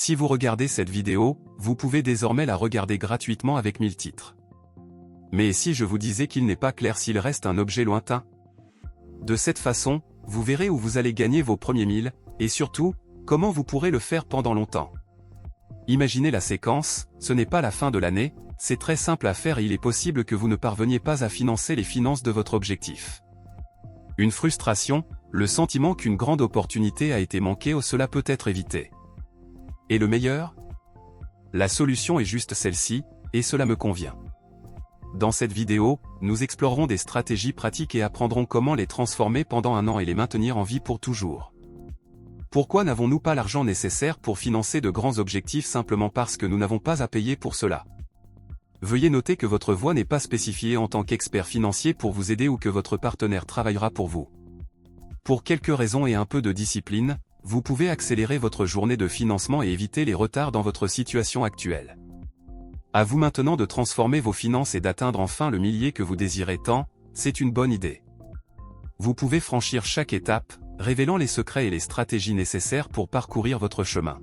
Si vous regardez cette vidéo, vous pouvez désormais la regarder gratuitement avec 1000 titres. Mais si je vous disais qu'il n'est pas clair s'il reste un objet lointain? De cette façon, vous verrez où vous allez gagner vos premiers 1000, et surtout, comment vous pourrez le faire pendant longtemps. Imaginez la séquence, ce n'est pas la fin de l'année, c'est très simple à faire et il est possible que vous ne parveniez pas à financer les finances de votre objectif. Une frustration, le sentiment qu'une grande opportunité a été manquée ou cela peut être évité. Et le meilleur? La solution est juste celle-ci, et cela me convient. Dans cette vidéo, nous explorerons des stratégies pratiques et apprendrons comment les transformer pendant un an et les maintenir en vie pour toujours. Pourquoi n'avons-nous pas l'argent nécessaire pour financer de grands objectifs simplement parce que nous n'avons pas à payer pour cela? Veuillez noter que votre voix n'est pas spécifiée en tant qu'expert financier pour vous aider ou que votre partenaire travaillera pour vous. Pour quelques raisons et un peu de discipline, vous pouvez accélérer votre journée de financement et éviter les retards dans votre situation actuelle. À vous maintenant de transformer vos finances et d'atteindre enfin le millier que vous désirez tant, c'est une bonne idée. Vous pouvez franchir chaque étape, révélant les secrets et les stratégies nécessaires pour parcourir votre chemin.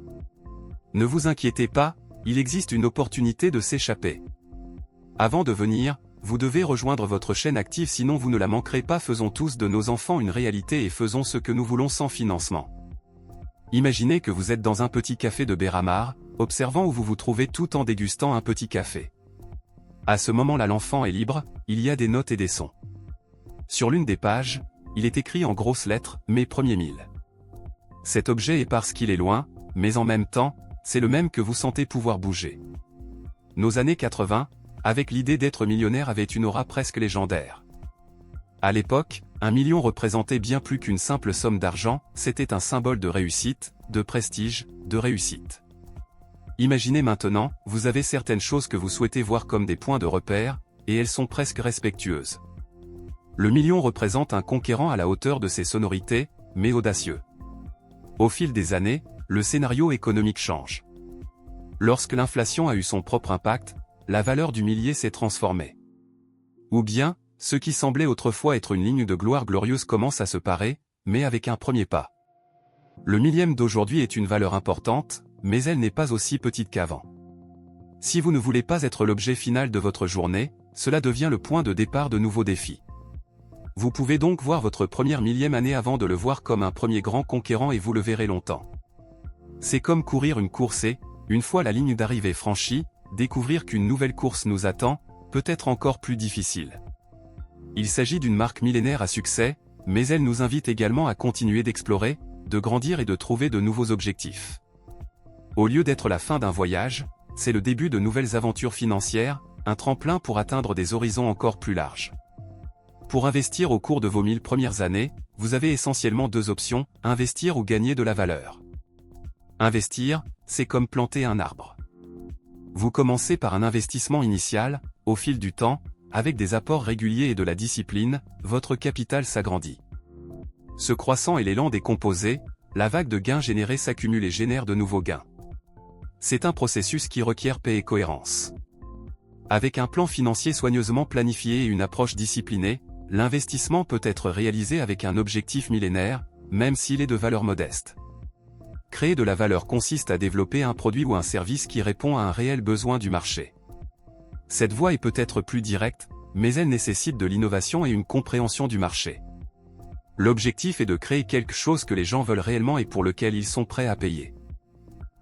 Ne vous inquiétez pas, il existe une opportunité de s'échapper. Avant de venir, vous devez rejoindre votre chaîne active sinon vous ne la manquerez pas. Faisons tous de nos enfants une réalité et faisons ce que nous voulons sans financement. Imaginez que vous êtes dans un petit café de Beramar, observant où vous vous trouvez tout en dégustant un petit café. À ce moment-là l'enfant est libre, il y a des notes et des sons. Sur l'une des pages, il est écrit en grosses lettres « Mes premiers 1000 ». Cet objet est parce qu'il est loin, mais en même temps, c'est le même que vous sentez pouvoir bouger. Nos années 80, avec l'idée d'être millionnaire avait une aura presque légendaire. À l'époque, 1 million représentait bien plus qu'une simple somme d'argent, c'était un symbole de réussite, de prestige, de réussite. Imaginez maintenant, vous avez certaines choses que vous souhaitez voir comme des points de repère, et elles sont presque respectueuses. Le million représente un conquérant à la hauteur de ses sonorités, mais audacieux. Au fil des années, le scénario économique change. Lorsque l'inflation a eu son propre impact, la valeur du millier s'est transformée. Ou bien, ce qui semblait autrefois être une ligne de gloire glorieuse commence à se parer, mais avec un premier pas. Le millième d'aujourd'hui est une valeur importante, mais elle n'est pas aussi petite qu'avant. Si vous ne voulez pas être l'objet final de votre journée, cela devient le point de départ de nouveaux défis. Vous pouvez donc voir votre première millième année avant de le voir comme un premier grand conquérant et vous le verrez longtemps. C'est comme courir une course et, une fois la ligne d'arrivée franchie, découvrir qu'une nouvelle course nous attend, peut être encore plus difficile. Il s'agit d'une marque millénaire à succès, mais elle nous invite également à continuer d'explorer, de grandir et de trouver de nouveaux objectifs. Au lieu d'être la fin d'un voyage, c'est le début de nouvelles aventures financières, un tremplin pour atteindre des horizons encore plus larges. Pour investir au cours de vos 1000 premières années, vous avez essentiellement deux options, investir ou gagner de la valeur. Investir, c'est comme planter un arbre. Vous commencez par un investissement initial, au fil du temps, avec des apports réguliers et de la discipline, votre capital s'agrandit. Se croissant et l'élan des composés, la vague de gains générés s'accumule et génère de nouveaux gains. C'est un processus qui requiert paix et cohérence. Avec un plan financier soigneusement planifié et une approche disciplinée, l'investissement peut être réalisé avec un objectif millénaire, même s'il est de valeur modeste. Créer de la valeur consiste à développer un produit ou un service qui répond à un réel besoin du marché. Cette voie est peut-être plus directe, mais elle nécessite de l'innovation et une compréhension du marché. L'objectif est de créer quelque chose que les gens veulent réellement et pour lequel ils sont prêts à payer.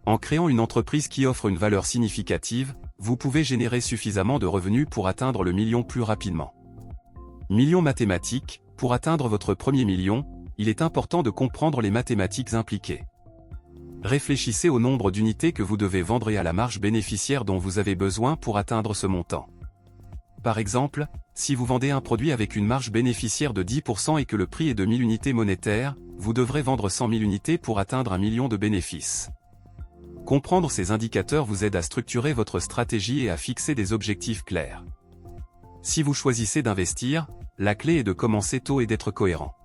En créant une entreprise qui offre une valeur significative, vous pouvez générer suffisamment de revenus pour atteindre le million plus rapidement. Million mathématiques, pour atteindre votre premier million, il est important de comprendre les mathématiques impliquées. Réfléchissez au nombre d'unités que vous devez vendre et à la marge bénéficiaire dont vous avez besoin pour atteindre ce montant. Par exemple, si vous vendez un produit avec une marge bénéficiaire de 10% et que le prix est de 1000 unités monétaires, vous devrez vendre 100 000 unités pour atteindre 1 million de bénéfices. Comprendre ces indicateurs vous aide à structurer votre stratégie et à fixer des objectifs clairs. Si vous choisissez d'investir, la clé est de commencer tôt et d'être cohérent.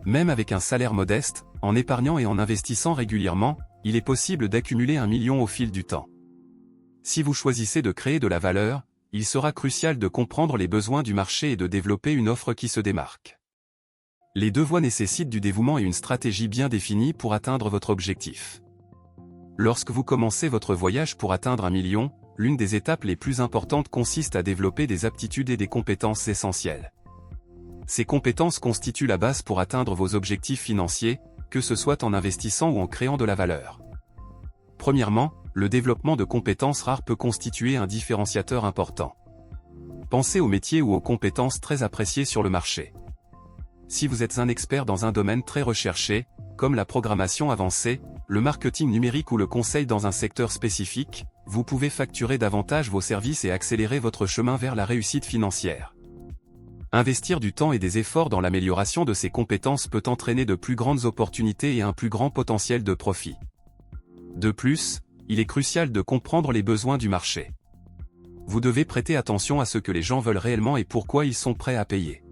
Même avec un salaire modeste, en épargnant et en investissant régulièrement, il est possible d'accumuler 1 million au fil du temps. Si vous choisissez de créer de la valeur, il sera crucial de comprendre les besoins du marché et de développer une offre qui se démarque. Les deux voies nécessitent du dévouement et une stratégie bien définie pour atteindre votre objectif. Lorsque vous commencez votre voyage pour atteindre 1 million, l'une des étapes les plus importantes consiste à développer des aptitudes et des compétences essentielles. Ces compétences constituent la base pour atteindre vos objectifs financiers, que ce soit en investissant ou en créant de la valeur. Premièrement, le développement de compétences rares peut constituer un différenciateur important. Pensez aux métiers ou aux compétences très appréciées sur le marché. Si vous êtes un expert dans un domaine très recherché, comme la programmation avancée, le marketing numérique ou le conseil dans un secteur spécifique, vous pouvez facturer davantage vos services et accélérer votre chemin vers la réussite financière. Investir du temps et des efforts dans l'amélioration de ces compétences peut entraîner de plus grandes opportunités et un plus grand potentiel de profit. De plus, il est crucial de comprendre les besoins du marché. Vous devez prêter attention à ce que les gens veulent réellement et pourquoi ils sont prêts à payer.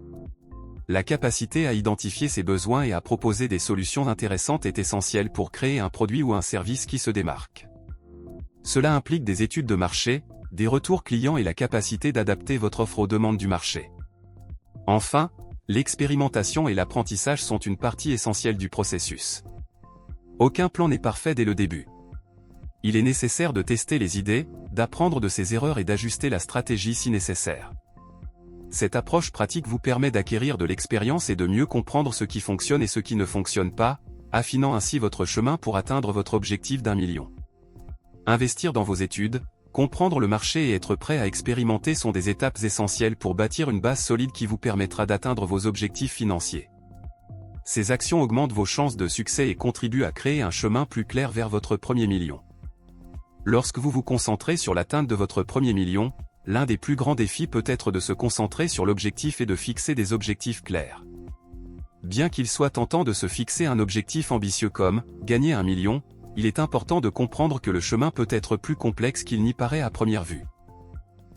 La capacité à identifier ces besoins et à proposer des solutions intéressantes est essentielle pour créer un produit ou un service qui se démarque. Cela implique des études de marché, des retours clients et la capacité d'adapter votre offre aux demandes du marché. Enfin, l'expérimentation et l'apprentissage sont une partie essentielle du processus. Aucun plan n'est parfait dès le début. Il est nécessaire de tester les idées, d'apprendre de ses erreurs et d'ajuster la stratégie si nécessaire. Cette approche pratique vous permet d'acquérir de l'expérience et de mieux comprendre ce qui fonctionne et ce qui ne fonctionne pas, affinant ainsi votre chemin pour atteindre votre objectif d'1 million. Investir dans vos études, comprendre le marché et être prêt à expérimenter sont des étapes essentielles pour bâtir une base solide qui vous permettra d'atteindre vos objectifs financiers. Ces actions augmentent vos chances de succès et contribuent à créer un chemin plus clair vers votre premier million. Lorsque vous vous concentrez sur l'atteinte de votre premier million, l'un des plus grands défis peut être de se concentrer sur l'objectif et de fixer des objectifs clairs. Bien qu'il soit tentant de se fixer un objectif ambitieux comme « gagner 1 million », il est important de comprendre que le chemin peut être plus complexe qu'il n'y paraît à première vue.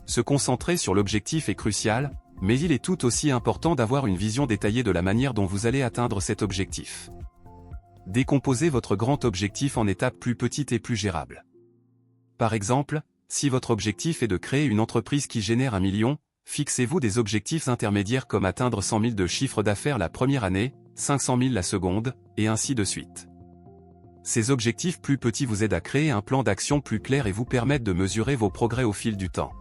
Se concentrer sur l'objectif est crucial, mais il est tout aussi important d'avoir une vision détaillée de la manière dont vous allez atteindre cet objectif. Décomposez votre grand objectif en étapes plus petites et plus gérables. Par exemple, si votre objectif est de créer une entreprise qui génère 1 million, fixez-vous des objectifs intermédiaires comme atteindre 100 000 de chiffre d'affaires la première année, 500 000 la seconde, et ainsi de suite. Ces objectifs plus petits vous aident à créer un plan d'action plus clair et vous permettent de mesurer vos progrès au fil du temps.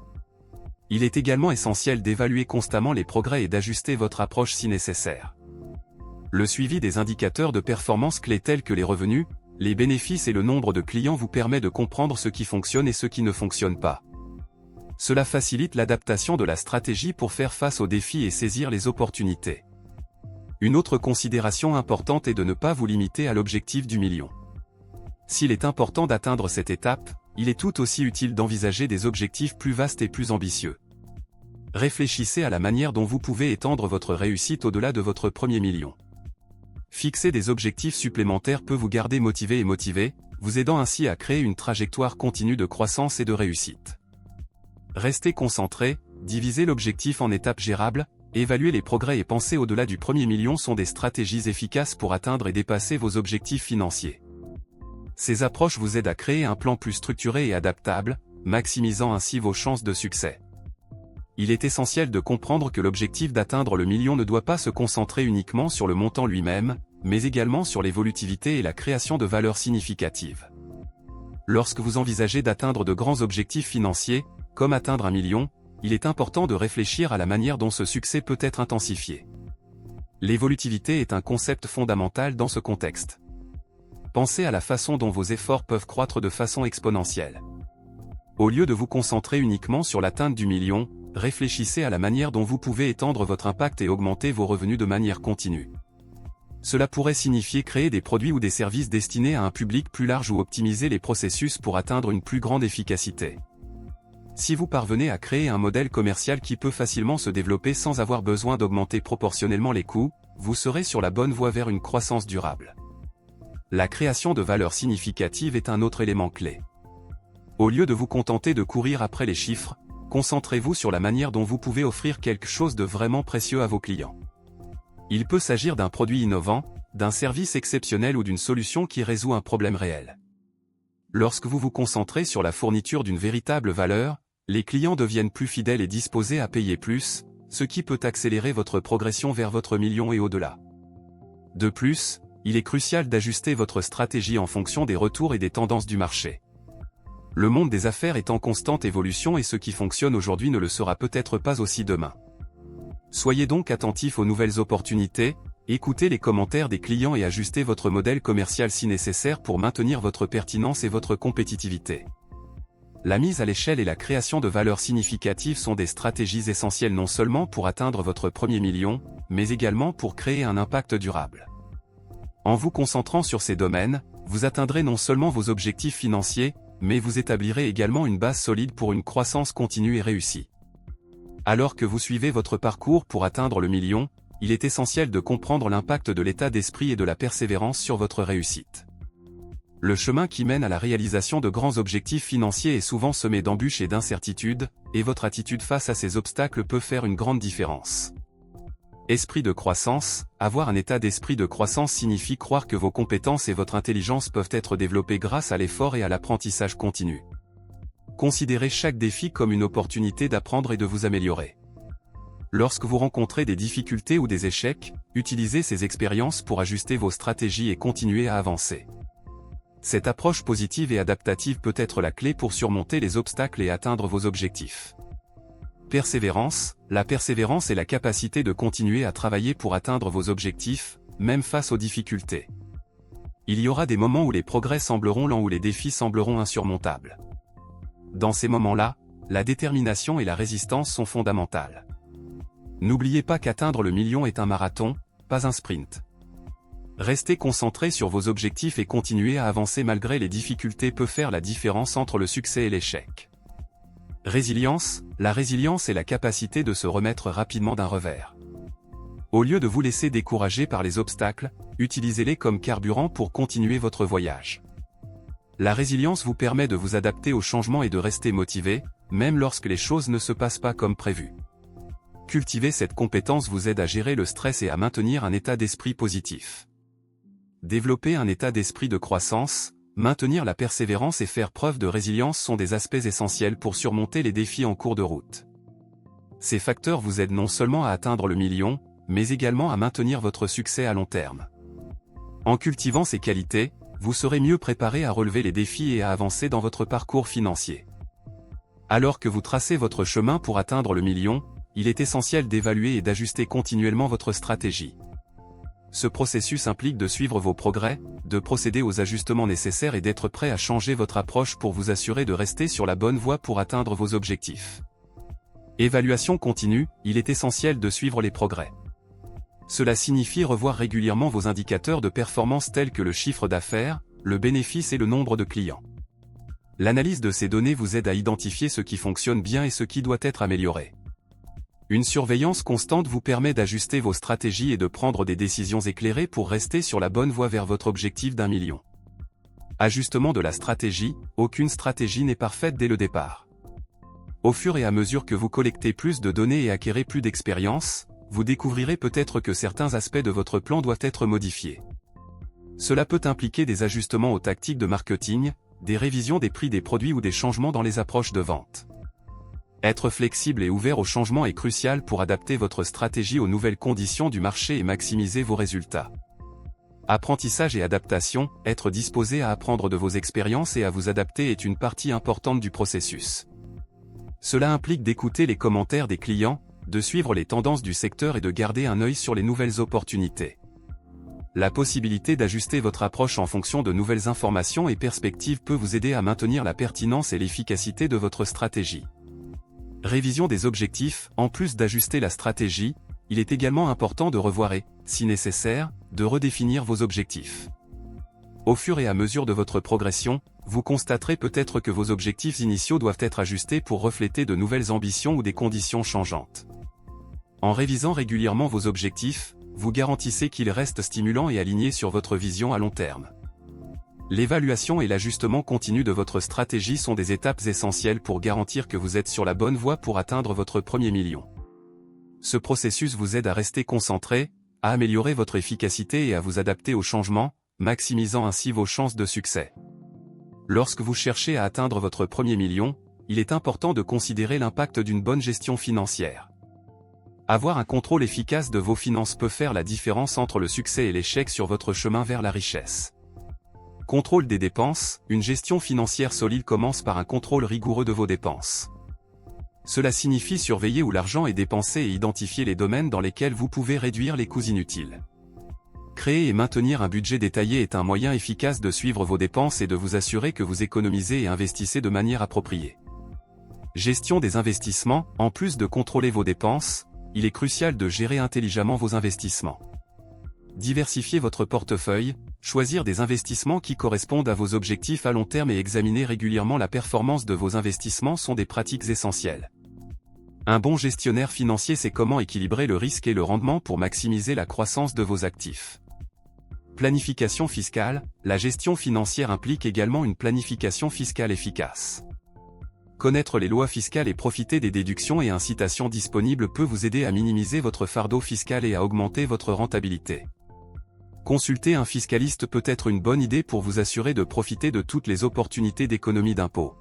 Il est également essentiel d'évaluer constamment les progrès et d'ajuster votre approche si nécessaire. Le suivi des indicateurs de performance clés tels que les revenus, les bénéfices et le nombre de clients vous permet de comprendre ce qui fonctionne et ce qui ne fonctionne pas. Cela facilite l'adaptation de la stratégie pour faire face aux défis et saisir les opportunités. Une autre considération importante est de ne pas vous limiter à l'objectif du million. S'il est important d'atteindre cette étape, il est tout aussi utile d'envisager des objectifs plus vastes et plus ambitieux. Réfléchissez à la manière dont vous pouvez étendre votre réussite au-delà de votre premier million. Fixer des objectifs supplémentaires peut vous garder motivé et motivé, vous aidant ainsi à créer une trajectoire continue de croissance et de réussite. Restez concentré, divisez l'objectif en étapes gérables, évaluer les progrès et penser au-delà du premier million sont des stratégies efficaces pour atteindre et dépasser vos objectifs financiers. Ces approches vous aident à créer un plan plus structuré et adaptable, maximisant ainsi vos chances de succès. Il est essentiel de comprendre que l'objectif d'atteindre le million ne doit pas se concentrer uniquement sur le montant lui-même, mais également sur l'évolutivité et la création de valeur significative. Lorsque vous envisagez d'atteindre de grands objectifs financiers, comme atteindre 1 million, il est important de réfléchir à la manière dont ce succès peut être intensifié. L'évolutivité est un concept fondamental dans ce contexte. Pensez à la façon dont vos efforts peuvent croître de façon exponentielle. Au lieu de vous concentrer uniquement sur l'atteinte du million, réfléchissez à la manière dont vous pouvez étendre votre impact et augmenter vos revenus de manière continue. Cela pourrait signifier créer des produits ou des services destinés à un public plus large ou optimiser les processus pour atteindre une plus grande efficacité. Si vous parvenez à créer un modèle commercial qui peut facilement se développer sans avoir besoin d'augmenter proportionnellement les coûts, vous serez sur la bonne voie vers une croissance durable. La création de valeur significative est un autre élément clé. Au lieu de vous contenter de courir après les chiffres, concentrez-vous sur la manière dont vous pouvez offrir quelque chose de vraiment précieux à vos clients. Il peut s'agir d'un produit innovant, d'un service exceptionnel ou d'une solution qui résout un problème réel. Lorsque vous vous concentrez sur la fourniture d'une véritable valeur, les clients deviennent plus fidèles et disposés à payer plus, ce qui peut accélérer votre progression vers votre million et au-delà. De plus, il est crucial d'ajuster votre stratégie en fonction des retours et des tendances du marché. Le monde des affaires est en constante évolution et ce qui fonctionne aujourd'hui ne le sera peut-être pas aussi demain. Soyez donc attentif aux nouvelles opportunités, écoutez les commentaires des clients et ajustez votre modèle commercial si nécessaire pour maintenir votre pertinence et votre compétitivité. La mise à l'échelle et la création de valeur significative sont des stratégies essentielles non seulement pour atteindre votre premier million, mais également pour créer un impact durable. En vous concentrant sur ces domaines, vous atteindrez non seulement vos objectifs financiers, mais vous établirez également une base solide pour une croissance continue et réussie. Alors que vous suivez votre parcours pour atteindre le million, il est essentiel de comprendre l'impact de l'état d'esprit et de la persévérance sur votre réussite. Le chemin qui mène à la réalisation de grands objectifs financiers est souvent semé d'embûches et d'incertitudes, et votre attitude face à ces obstacles peut faire une grande différence. Esprit de croissance. Avoir un état d'esprit de croissance signifie croire que vos compétences et votre intelligence peuvent être développées grâce à l'effort et à l'apprentissage continu. Considérez chaque défi comme une opportunité d'apprendre et de vous améliorer. Lorsque vous rencontrez des difficultés ou des échecs, utilisez ces expériences pour ajuster vos stratégies et continuer à avancer. Cette approche positive et adaptative peut être la clé pour surmonter les obstacles et atteindre vos objectifs. Persévérance. La persévérance est la capacité de continuer à travailler pour atteindre vos objectifs, même face aux difficultés. Il y aura des moments où les progrès sembleront lents ou les défis sembleront insurmontables. Dans ces moments-là, la détermination et la résistance sont fondamentales. N'oubliez pas qu'atteindre le million est un marathon, pas un sprint. Restez concentré sur vos objectifs et continuer à avancer malgré les difficultés peut faire la différence entre le succès et l'échec. Résilience. La résilience est la capacité de se remettre rapidement d'un revers. Au lieu de vous laisser décourager par les obstacles, utilisez-les comme carburant pour continuer votre voyage. La résilience vous permet de vous adapter aux changements et de rester motivé, même lorsque les choses ne se passent pas comme prévu. Cultiver cette compétence vous aide à gérer le stress et à maintenir un état d'esprit positif. Développer un état d'esprit de croissance, maintenir la persévérance et faire preuve de résilience sont des aspects essentiels pour surmonter les défis en cours de route. Ces facteurs vous aident non seulement à atteindre le million, mais également à maintenir votre succès à long terme. En cultivant ces qualités, vous serez mieux préparé à relever les défis et à avancer dans votre parcours financier. Alors que vous tracez votre chemin pour atteindre le million, il est essentiel d'évaluer et d'ajuster continuellement votre stratégie. Ce processus implique de suivre vos progrès, de procéder aux ajustements nécessaires et d'être prêt à changer votre approche pour vous assurer de rester sur la bonne voie pour atteindre vos objectifs. Évaluation continue. Il est essentiel de suivre les progrès. Cela signifie revoir régulièrement vos indicateurs de performance tels que le chiffre d'affaires, le bénéfice et le nombre de clients. L'analyse de ces données vous aide à identifier ce qui fonctionne bien et ce qui doit être amélioré. Une surveillance constante vous permet d'ajuster vos stratégies et de prendre des décisions éclairées pour rester sur la bonne voie vers votre objectif d'1 million. Ajustement de la stratégie. Aucune stratégie n'est parfaite dès le départ. Au fur et à mesure que vous collectez plus de données et acquérez plus d'expérience, vous découvrirez peut-être que certains aspects de votre plan doivent être modifiés. Cela peut impliquer des ajustements aux tactiques de marketing, des révisions des prix des produits ou des changements dans les approches de vente. Être flexible et ouvert au changement est crucial pour adapter votre stratégie aux nouvelles conditions du marché et maximiser vos résultats. Apprentissage et adaptation. Être disposé à apprendre de vos expériences et à vous adapter est une partie importante du processus. Cela implique d'écouter les commentaires des clients, de suivre les tendances du secteur et de garder un œil sur les nouvelles opportunités. La possibilité d'ajuster votre approche en fonction de nouvelles informations et perspectives peut vous aider à maintenir la pertinence et l'efficacité de votre stratégie. Révision des objectifs. En plus d'ajuster la stratégie, il est également important de revoir et, si nécessaire, de redéfinir vos objectifs. Au fur et à mesure de votre progression, vous constaterez peut-être que vos objectifs initiaux doivent être ajustés pour refléter de nouvelles ambitions ou des conditions changeantes. En révisant régulièrement vos objectifs, vous garantissez qu'ils restent stimulants et alignés sur votre vision à long terme. L'évaluation et l'ajustement continu de votre stratégie sont des étapes essentielles pour garantir que vous êtes sur la bonne voie pour atteindre votre premier million. Ce processus vous aide à rester concentré, à améliorer votre efficacité et à vous adapter aux changements, maximisant ainsi vos chances de succès. Lorsque vous cherchez à atteindre votre premier million, il est important de considérer l'impact d'une bonne gestion financière. Avoir un contrôle efficace de vos finances peut faire la différence entre le succès et l'échec sur votre chemin vers la richesse. Contrôle des dépenses. Une gestion financière solide commence par un contrôle rigoureux de vos dépenses. Cela signifie surveiller où l'argent est dépensé et identifier les domaines dans lesquels vous pouvez réduire les coûts inutiles. Créer et maintenir un budget détaillé est un moyen efficace de suivre vos dépenses et de vous assurer que vous économisez et investissez de manière appropriée. Gestion des investissements. En plus de contrôler vos dépenses, il est crucial de gérer intelligemment vos investissements. Diversifier votre portefeuille, choisir des investissements qui correspondent à vos objectifs à long terme et examiner régulièrement la performance de vos investissements sont des pratiques essentielles. Un bon gestionnaire financier sait comment équilibrer le risque et le rendement pour maximiser la croissance de vos actifs. Planification fiscale. La gestion financière implique également une planification fiscale efficace. Connaître les lois fiscales et profiter des déductions et incitations disponibles peut vous aider à minimiser votre fardeau fiscal et à augmenter votre rentabilité. Consulter un fiscaliste peut être une bonne idée pour vous assurer de profiter de toutes les opportunités d'économie d'impôts.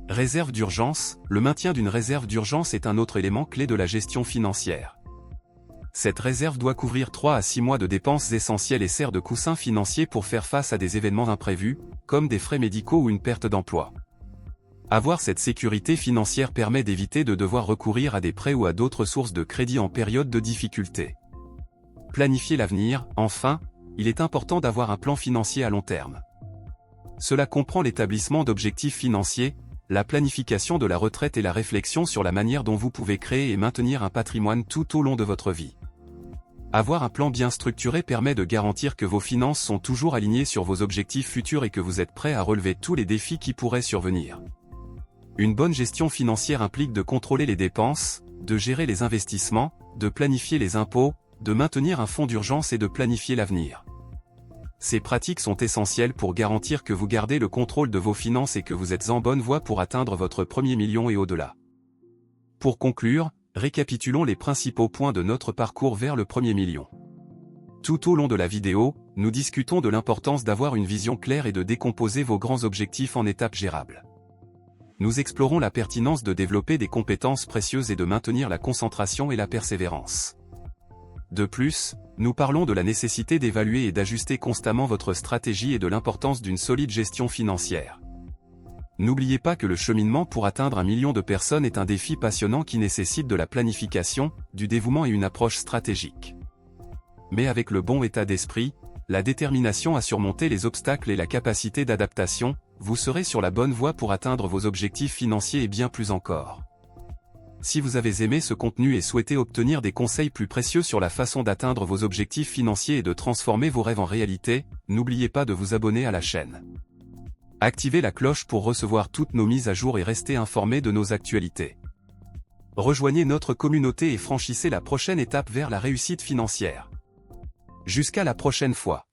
Réserve d'urgence. Le maintien d'une réserve d'urgence est un autre élément clé de la gestion financière. Cette réserve doit couvrir 3 à 6 mois de dépenses essentielles et sert de coussin financier pour faire face à des événements imprévus, comme des frais médicaux ou une perte d'emploi. Avoir cette sécurité financière permet d'éviter de devoir recourir à des prêts ou à d'autres sources de crédit en période de difficulté. Planifier l'avenir. Enfin, il est important d'avoir un plan financier à long terme. Cela comprend l'établissement d'objectifs financiers, la planification de la retraite et la réflexion sur la manière dont vous pouvez créer et maintenir un patrimoine tout au long de votre vie. Avoir un plan bien structuré permet de garantir que vos finances sont toujours alignées sur vos objectifs futurs et que vous êtes prêt à relever tous les défis qui pourraient survenir. Une bonne gestion financière implique de contrôler les dépenses, de gérer les investissements, de planifier les impôts, de maintenir un fonds d'urgence et de planifier l'avenir. Ces pratiques sont essentielles pour garantir que vous gardez le contrôle de vos finances et que vous êtes en bonne voie pour atteindre votre premier million et au-delà. Pour conclure, récapitulons les principaux points de notre parcours vers le premier million. Tout au long de la vidéo, nous discutons de l'importance d'avoir une vision claire et de décomposer vos grands objectifs en étapes gérables. Nous explorons la pertinence de développer des compétences précieuses et de maintenir la concentration et la persévérance. De plus, nous parlons de la nécessité d'évaluer et d'ajuster constamment votre stratégie et de l'importance d'une solide gestion financière. N'oubliez pas que le cheminement pour atteindre 1 million de personnes est un défi passionnant qui nécessite de la planification, du dévouement et une approche stratégique. Mais avec le bon état d'esprit, la détermination à surmonter les obstacles et la capacité d'adaptation, vous serez sur la bonne voie pour atteindre vos objectifs financiers et bien plus encore. Si vous avez aimé ce contenu et souhaitez obtenir des conseils plus précieux sur la façon d'atteindre vos objectifs financiers et de transformer vos rêves en réalité, n'oubliez pas de vous abonner à la chaîne. Activez la cloche pour recevoir toutes nos mises à jour et rester informé de nos actualités. Rejoignez notre communauté et franchissez la prochaine étape vers la réussite financière. Jusqu'à la prochaine fois.